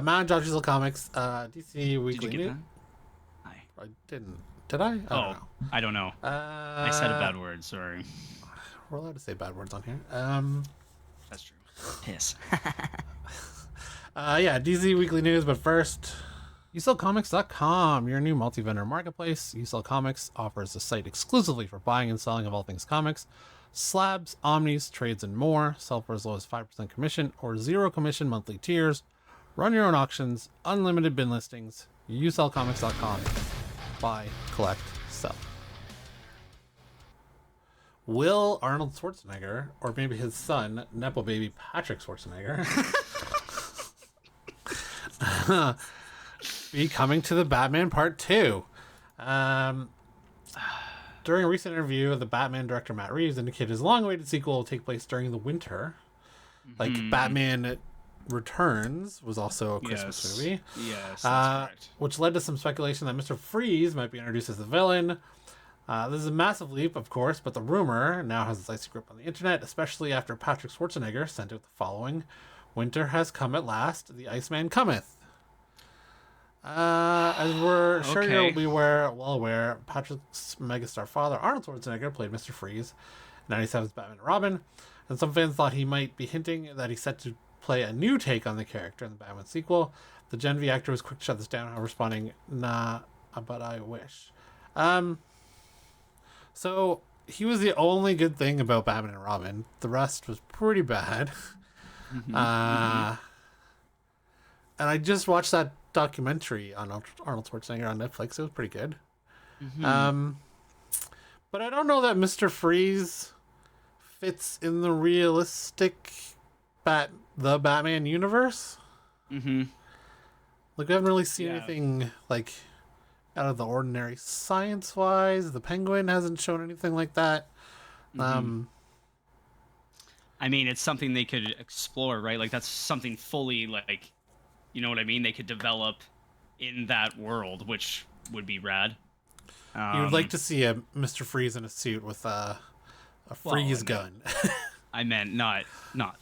Mount Joshua Comics, DC Did you Weekly get News. that? Hi. I didn't. Did I? I don't Oh, know. I don't know. I said a bad word. Sorry. We're allowed to say bad words on here. That's true. Piss. Yeah, DC Weekly News, but first, YouSellComics.com, your new multi-vendor marketplace. You Sell Comics offers a site exclusively for buying and selling of all things comics, slabs, omnis, trades, and more. Sell for as low as 5% commission or zero commission monthly tiers. Run your own auctions, unlimited bin listings. YouSellComics.com. Buy, collect, sell. Will Arnold Schwarzenegger, or maybe his son, Nepo baby Patrick Schwarzenegger, be coming to the Batman Part 2? During a recent interview, the Batman director Matt Reeves indicated his long-awaited sequel will take place during the winter. Like Batman Returns was also a Christmas movie. Yes, that's correct. Which led to some speculation that Mr. Freeze might be introduced as the villain. This is a massive leap, of course, but the rumor now has its icy grip on the internet, especially after Patrick Schwarzenegger sent out the following: "Winter has come at last, the Iceman cometh." As we're sure you'll be well aware, Patrick's megastar father, Arnold Schwarzenegger, played Mr. Freeze in 97's Batman and Robin, and some fans thought he might be hinting that he's set to play a new take on the character in the Batman sequel. The Gen V actor was quick to shut this down, responding, "Nah, but I wish." So he was the only good thing about Batman and Robin. The rest was pretty bad. And I just watched that documentary on Arnold Schwarzenegger on Netflix. It was pretty good. But I don't know that Mr. Freeze fits in the realistic the Batman universe. Like, we haven't really seen anything like out of the ordinary science-wise. The Penguin hasn't shown anything like that. I mean, it's something they could explore, right? Like, that's something fully, like, you know what I mean? They could develop in that world, which would be rad. You would like to see a Mr. Freeze in a suit with a freeze gun. I meant not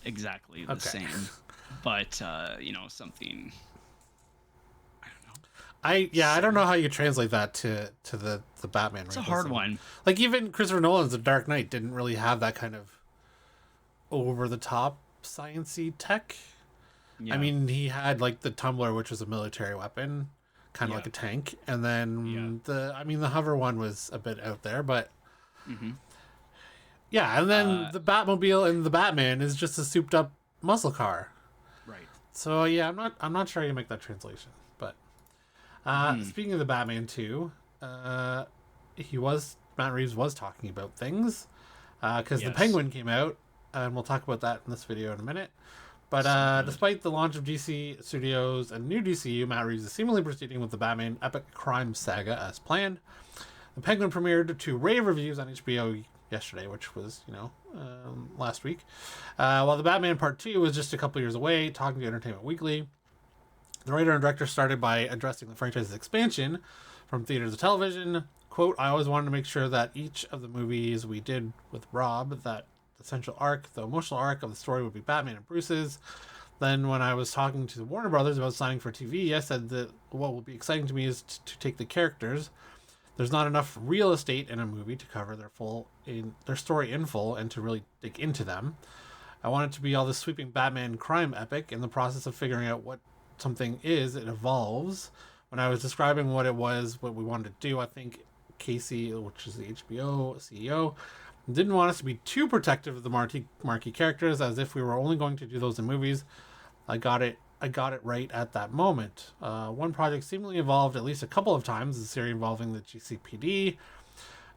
exactly the same, but you know, something. I don't know how you translate that to the Batman. It's a hard one. Like, even Christopher Nolan's The Dark Knight didn't really have that kind of over the top sciencey tech. I mean, he had like the tumbler, which was a military weapon, kind of like a tank, and then the hover one was a bit out there, but and then the Batmobile and the Batman is just a souped up muscle car. Right. So yeah, I'm not sure how you make that translation, but speaking of the Batman too, Matt Reeves was talking about things because the Penguin came out, and we'll talk about that in this video in a minute. But despite the launch of DC Studios and new DCU, Matt Reeves is seemingly proceeding with the Batman epic crime saga as planned. The Penguin premiered to rave reviews on HBO yesterday, which was, last week. While the Batman Part 2 was just a couple years away, talking to Entertainment Weekly, the writer and director started by addressing the franchise's expansion from theaters to television. Quote, "I always wanted to make sure that each of the movies we did with Rob, that the central arc, the emotional arc of the story would be Batman and Bruce's. Then when I was talking to the Warner Brothers about signing for TV, I said that what will be exciting to me is to take the characters. There's not enough real estate in a movie to cover their story in full and to really dig into them. I want it to be all this sweeping Batman crime epic. In the process of figuring out what something is, it evolves. When I was describing what we wanted to do, I think Casey, which is the HBO CEO, didn't want us to be too protective of the marquee characters, as if we were only going to do those in movies. I got it right at that moment. One project seemingly evolved at least a couple of times, the series involving the GCPD,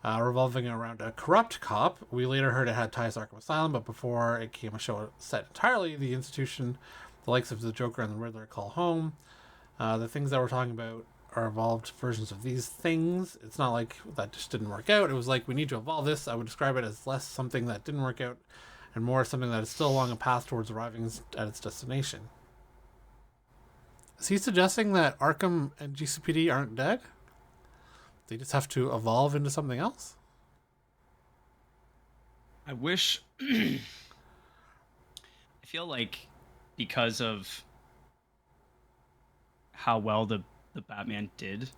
revolving around a corrupt cop. We later heard it had ties to Arkham Asylum, but before it came a show set entirely the institution, the likes of the Joker and the Riddler call home. The things that we're talking about are evolved versions of these things. It's not like that just didn't work out. It was like, we need to evolve this. I would describe it as less something that didn't work out and more something that is still along a path towards arriving at its destination." Is he suggesting that Arkham and GCPD aren't dead? They just have to evolve into something else? I wish. I feel like because of how well the Batman did.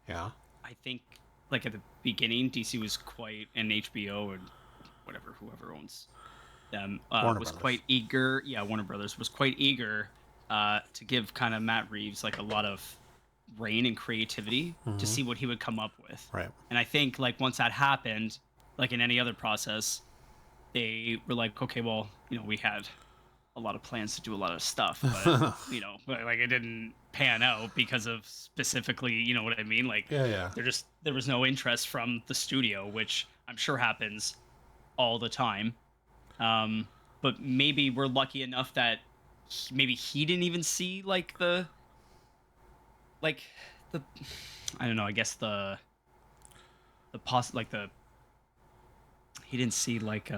Yeah. I think like at the beginning, DC was quite, and HBO or whatever, whoever owns them, Warner was Brothers. quite eager. Yeah, Warner Brothers was quite eager to give kind of Matt Reeves like a lot of reign and creativity to see what he would come up with. Right. And I think like once that happened, like in any other process, they were like, okay, well, we had a lot of plans to do a lot of stuff, but but like it didn't pan out because of specifically, you know what I mean? Like, Yeah. there was no interest from the studio, which I'm sure happens all the time. But maybe we're lucky enough that maybe he didn't even see like like the I don't know, I guess he didn't see like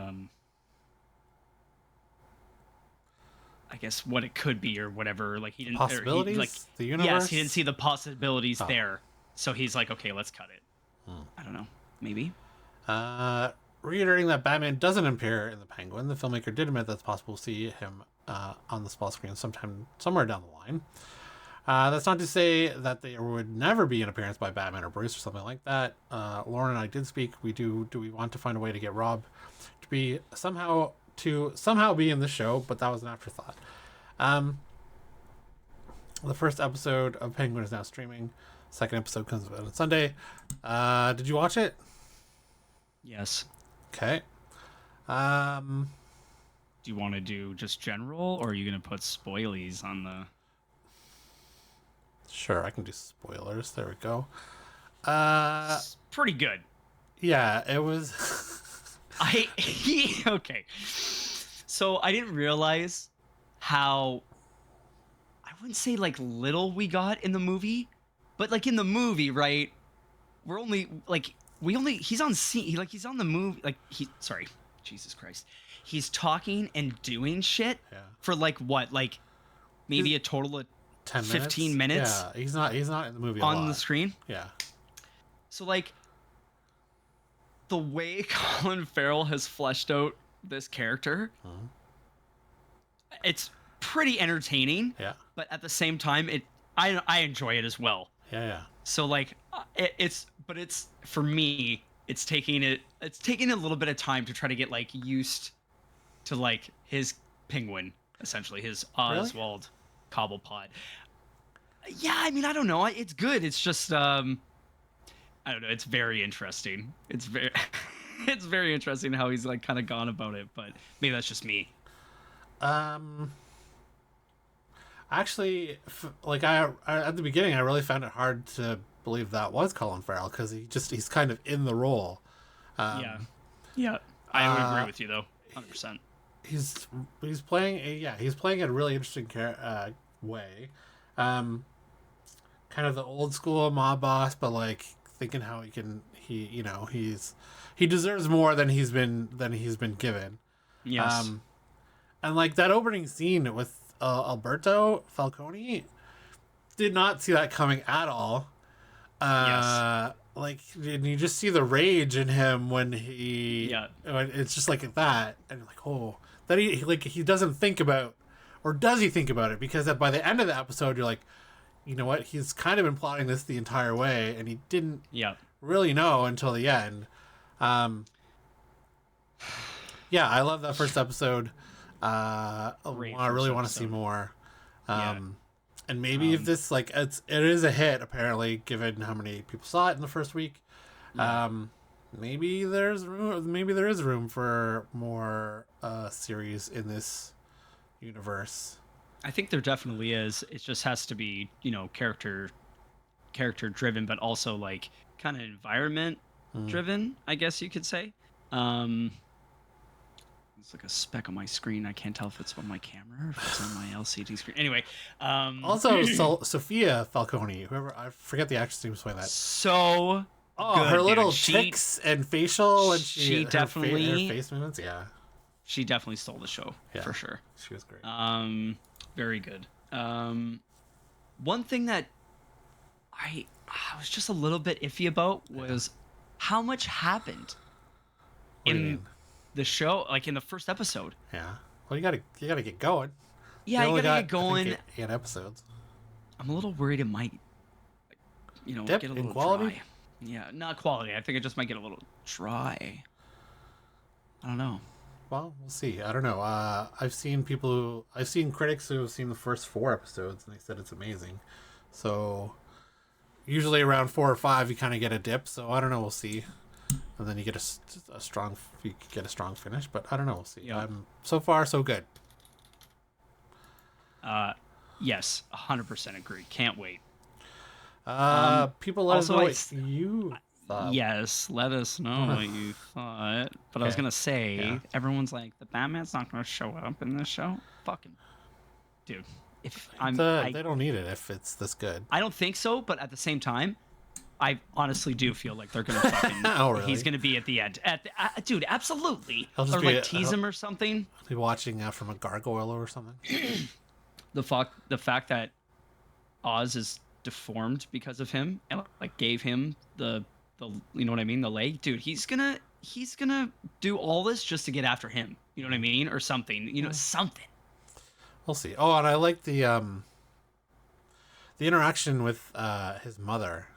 I guess what it could be or whatever. Like he didn't possibilities. Like the universe. yes, he didn't see the possibilities there. So he's like, okay, let's cut it. I don't know, maybe. Reiterating that Batman doesn't appear in the Penguin, the filmmaker did admit that it's possible to see him on the small screen somewhere down the line. That's not to say that there would never be an appearance by Batman or Bruce or something like that. Lauren and I did speak. Do we want to find a way to get Rob to somehow be in the show? But that was an afterthought. The first episode of Penguin is now streaming. Second episode comes out on Sunday. Did you watch it? Yes. Okay. Do you want to do just general, or are you gonna put spoilies on the? Sure, I can do spoilers. There we go. It's pretty good. Yeah, it was. Okay. So I didn't realize how, I wouldn't say like little we got in the movie, but like in the movie, right? He's on scene. He's on the movie. Sorry, Jesus Christ. He's talking and doing shit for like what? Like maybe a total of 10 15 minutes. Yeah, he's not in the movie on the screen. Yeah. So like the way Colin Farrell has fleshed out this character, it's pretty entertaining. Yeah. But at the same time, I enjoy it as well. Yeah. So like it's for me, it's taking a little bit of time to try to get like used to like his penguin, essentially his Oswald Cobblepot. Yeah, I mean, I don't know. It's good. It's just I don't know. It's very interesting. It's very it's very interesting how he's like kind of gone about it, but maybe that's just me. Actually, like I at the beginning, I really found it hard to believe that was Colin Farrell because he's kind of in the role. Yeah, I would agree with you though, 100%. He's playing a really interesting way, kind of the old school mob boss, but like thinking how he deserves more than he's been given. Yes. And like that opening scene with Alberto Falcone, did not see that coming at all. Yes. Like, and you just see the rage in him when it's just like that, and like, oh, that he doesn't think about, or does he think about it? Because by the end of the episode, you're like, you know what, he's kind of been plotting this the entire way, and he didn't really know until the end. Yeah, I love that first episode. I really want to see more. And maybe if this it is a hit, apparently, given how many people saw it in the first week. Maybe there is room for more series in this universe. I think there definitely is. It just has to be, character driven, but also like kind of environment driven, I guess you could say. It's like a speck on my screen. I can't tell if it's on my camera or if it's on my LCD screen. Anyway, also Sophia Falcone, whoever, I forget the actress name who's playing that. So good, her little ticks and facial, and she definitely her face movements. Yeah, she definitely stole the show for sure. She was great. Very good. One thing that I was just a little bit iffy about was how much happened in the show, like in the first episode. Yeah. Well, you gotta get going. Yeah, you gotta get going. 8 episodes. I'm a little worried it might, Dip get a in little quality? dry. Yeah, not quality. I think it just might get a little dry. I don't know. Well, we'll see. I don't know. I've seen critics who have seen the first 4 episodes, and they said it's amazing. So usually around 4 or 5, you kind of get a dip. So I don't know. We'll see. And then you get a strong finish. But I don't know. We'll see. Yeah. So far so good. Yes, 100% agree. Can't wait. People let us know also, what you thought. Yes, let us know what you thought. But I was Okay. gonna say, Yeah. everyone's like, the Batman's not gonna show up in this show. Fucking, dude. If They don't need it if it's this good. I don't think so. But at the same time, I honestly do feel like they're gonna fucking. Oh, really? He's gonna be at the end. Dude, absolutely. He'll just Or be like tease him or something. Be watching from a gargoyle or something. The fact that Oz is deformed because of him and like gave him the you know what I mean, the leg, dude. He's gonna do all this just to get after him, you know what I mean, or something, something. We'll see. Oh, and I like the interaction with his mother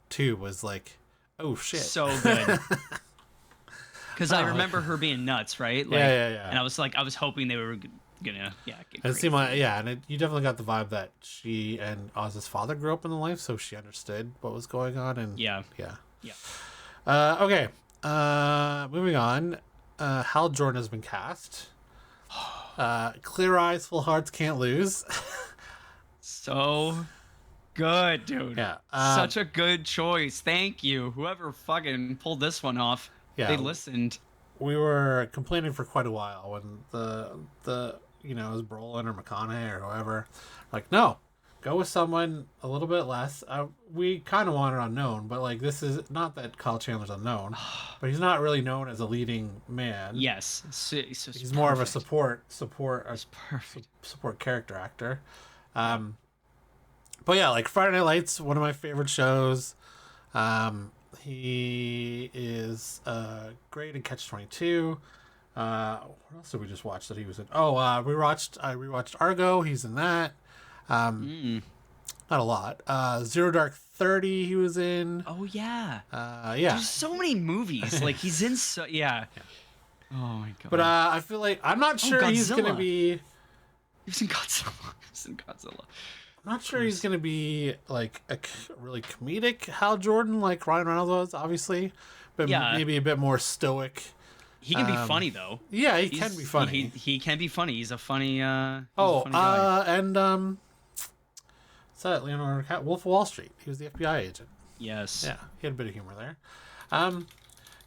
too was like, oh shit, So good. Because I remember her being nuts, right? Like, yeah. And I was hoping they were gonna get It crazy. seemed like, and you definitely got the vibe that she and Oz's father grew up in the life, so she understood what was going on, and Yeah. Okay. Moving on. Hal Jordan has been cast. Clear eyes, full hearts, can't lose. So good, dude. Yeah. Such a good choice. Thank you. Whoever fucking pulled this one off. Yeah. They listened. We were complaining for quite a while when the it was Brolin or McConaughey or whoever, like, no, go with someone a little bit less. We kind of wanted unknown, but like, this is not that Kyle Chandler's unknown, but he's not really known as a leading man. Yes, so he's more of a support perfect support character actor. But yeah, like Friday Night Lights, one of my favorite shows. He is great in Catch 22. What else did we just watch that he was in? Oh, I rewatched Argo. He's in that. Not a lot. Zero Dark 30 he was in. Oh yeah. Yeah. There's so many movies. Like he's in yeah. Oh my god. But I feel like I'm not sure he's gonna be. He was in Godzilla. I'm not sure he's gonna be like a really comedic Hal Jordan like Ryan Reynolds was, obviously, but maybe a bit more stoic. He can be funny though. Yeah, he can be funny. He can be funny. He's a funny. And what's that? Leonardo DiCaprio, Wolf of Wall Street. He was the FBI agent. Yes. Yeah, he had a bit of humor there.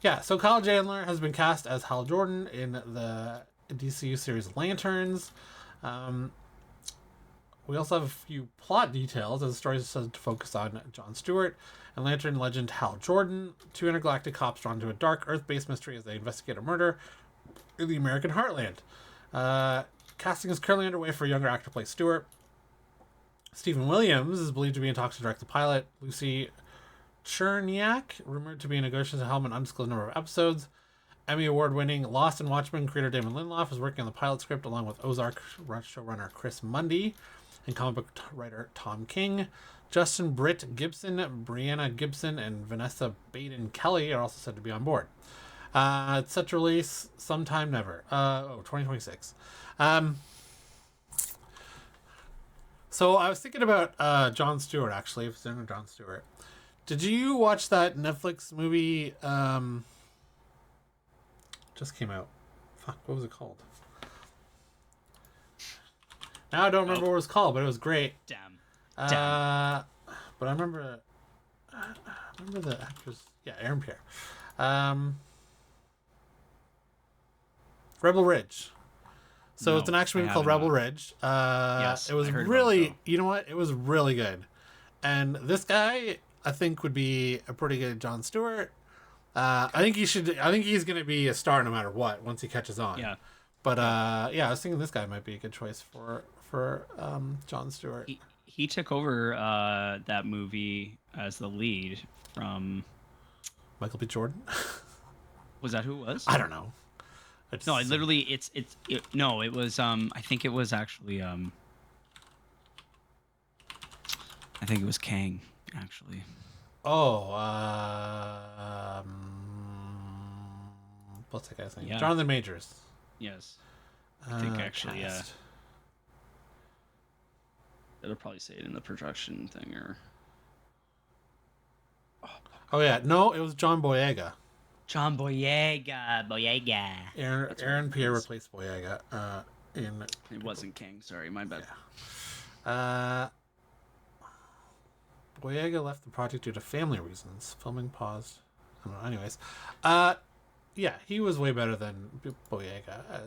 Yeah. So Kyle Chandler has been cast as Hal Jordan in the DCU series Lanterns. We also have a few plot details as the story is said to focus on Jon Stewart and Lantern legend Hal Jordan, 2 intergalactic cops drawn to a dark Earth-based mystery as they investigate a murder in the American heartland. Casting is currently underway for a younger actor to play Stewart. Stephen Williams is believed to be in talks to direct the pilot. Lucy Cherniak, rumored to be in negotiations to helm an undisclosed number of episodes. Emmy Award-winning Lost and Watchmen creator Damon Lindelof is working on the pilot script along with Ozark showrunner Chris Mundy and comic book writer Tom King. Justin Britt Gibson, Brianna Gibson, and Vanessa Baden Kelly are also said to be on board. It's set to release sometime never. 2026. So I was thinking about Jon Stewart, actually, if it's in Jon Stewart. Did you watch that Netflix movie just came out? Fuck, what was it called? Now I don't remember what it was called, but it was great. Damn. But I remember the actress. Yeah, Aaron Pierre. Rebel Ridge. So it's an action movie called Rebel Ridge. Yes, it was really, you know what? It was really good. And this guy, I think, would be a pretty good Jon Stewart. I think he's going to be a star no matter what once he catches on. Yeah. But I was thinking this guy might be a good choice for Jon Stewart. He took over that movie as the lead from Michael B. Jordan. Was that who it was? I don't know. No, it literally it was I think it was actually I think it was Kang, actually. Oh, what's that guy's name? Yeah. Jonathan Majors. Yes. I think actually, cast. They'll probably say it in the production thing or. Oh yeah, no, it was John Boyega. John Boyega. Aaron Pierre replaced Boyega. It wasn't King. Sorry, my bad. Yeah. Boyega left the project due to family reasons. Filming paused. I don't know. Anyways, yeah, he was way better than Boyega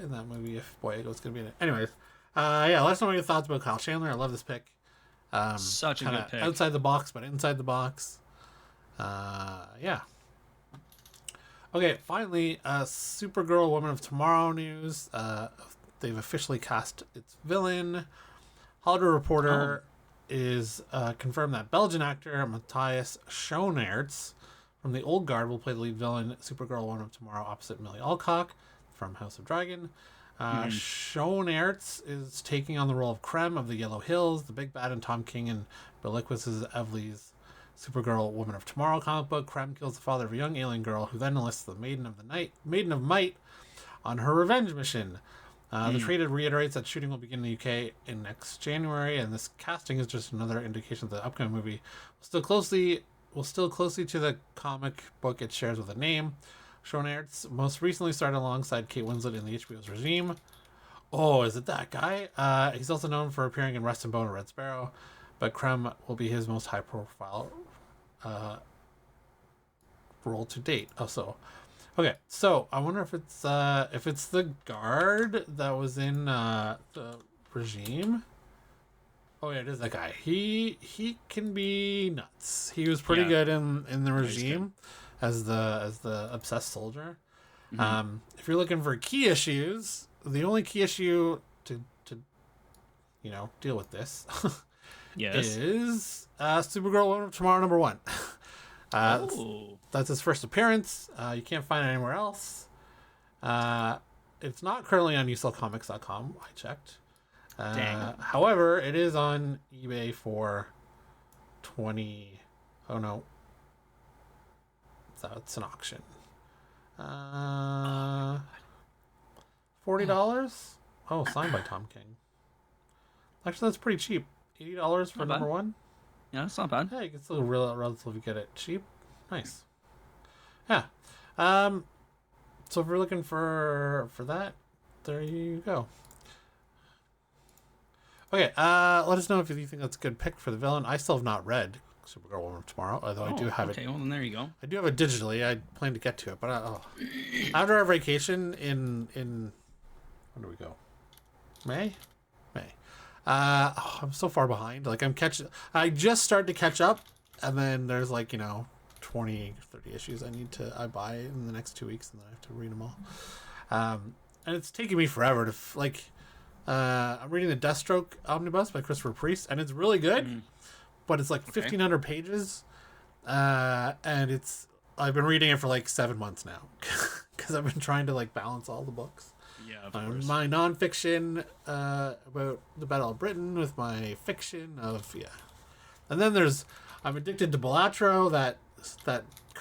in that movie. If Boyega was going to be in it. Anyways, yeah, let us know what your thoughts about Kyle Chandler. I love this pick. Such a good pick. Outside the box, but inside the box. Yeah. Okay, finally, Supergirl Woman of Tomorrow news. They've officially cast its villain. Hollywood Reporter is confirmed that Belgian actor Matthias Schoenaerts from the Old Guard will play the lead villain, Supergirl Woman of Tomorrow, opposite Millie Alcock from House of Dragon. Schoenaerts is taking on the role of Krem of the Yellow Hills, the big bad in Tom King and Beliquis' Evely's Supergirl Woman of Tomorrow comic book. Krem kills the father of a young alien girl who then enlists the Maiden of Might on her revenge mission. The trade reiterates that shooting will begin in the UK in next January, and this casting is just another indication that the upcoming movie will still closely to the comic book it shares with a name. Schoenaerts most recently starred alongside Kate Winslet in the HBO's Regime. Oh, is it that guy? He's also known for appearing in Rust and Bone and Red Sparrow, but Krem will be his most high-profile role to date. Okay, so I wonder if it's the guard that was in the Regime. Oh yeah, it is that guy. He can be nuts. He was pretty good in the Regime as the obsessed soldier. If you're looking for key issues, the only key issue to deal with this is Supergirl Woman of Tomorrow #1. That's his first appearance. You can't find it anywhere else. It's not currently on uselcomics.com. I checked. However, it is on eBay for 20. Oh no, it's an auction. $40. Oh, signed by Tom King. Actually, that's pretty cheap. $80 for #1. Yeah, that's not bad. Yeah, you can still relatively get it cheap. Nice. Yeah. So if you're looking for that, there you go. Okay, let us know if you think that's a good pick for the villain. I still have not read Supergirl Woman of Tomorrow, although I do have it. Okay, well then there you go. I do have it digitally. I plan to get to it, but after our vacation in when do we go? May. I'm so far behind. Like I just started to catch up, and then there's 20, 30 issues I buy in the next 2 weeks, and then I have to read them all. And it's taking me forever to I'm reading the Deathstroke Omnibus by Christopher Priest, and it's really good, but it's 1,500 pages, and I've been reading it for 7 months now because I've been trying to balance all the books. Yeah, of course. My nonfiction about the Battle of Britain with my fiction and then I'm addicted to Balatro, that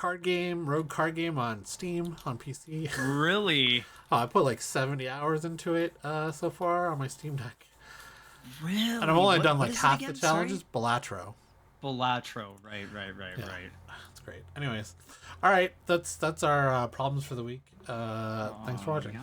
rogue card game on Steam on PC. Really? I put 70 hours into it so far on my Steam Deck. Really? And I've only done half the challenges. Sorry? Balatro, right. That's great. Anyways, all right, that's our problems for the week. Thanks for watching.